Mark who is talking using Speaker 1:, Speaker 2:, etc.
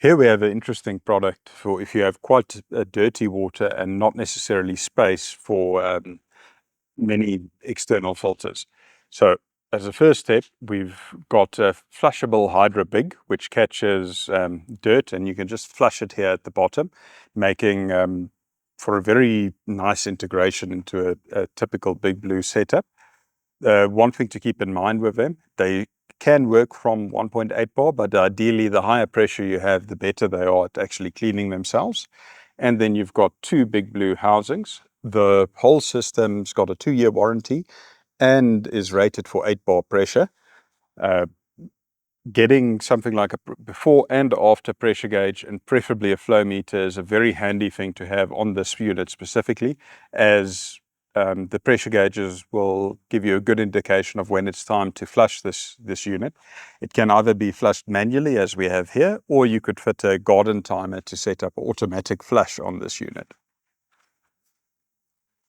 Speaker 1: Here we have an interesting product for if you have quite a dirty water and not necessarily space for many external filters. So as a first step, we've got a flushable Hydra Big, which catches dirt, and you can just flush it here at the bottom, making for a very nice integration into a typical Big Blue setup. One thing to keep in mind with them, they can work from 1.8 bar, but ideally the higher pressure you have, the better they are at actually cleaning themselves. And then you've got two Big Blue housings. The whole system's got a 2-year warranty and is rated for 8 bar pressure. Getting something like a before and after pressure gauge, and preferably a flow meter, is a very handy thing to have on this unit specifically, as the pressure gauges will give you a good indication of when it's time to flush this unit. It can either be flushed manually, as we have here, or you could fit a garden timer to set up an automatic flush on this unit.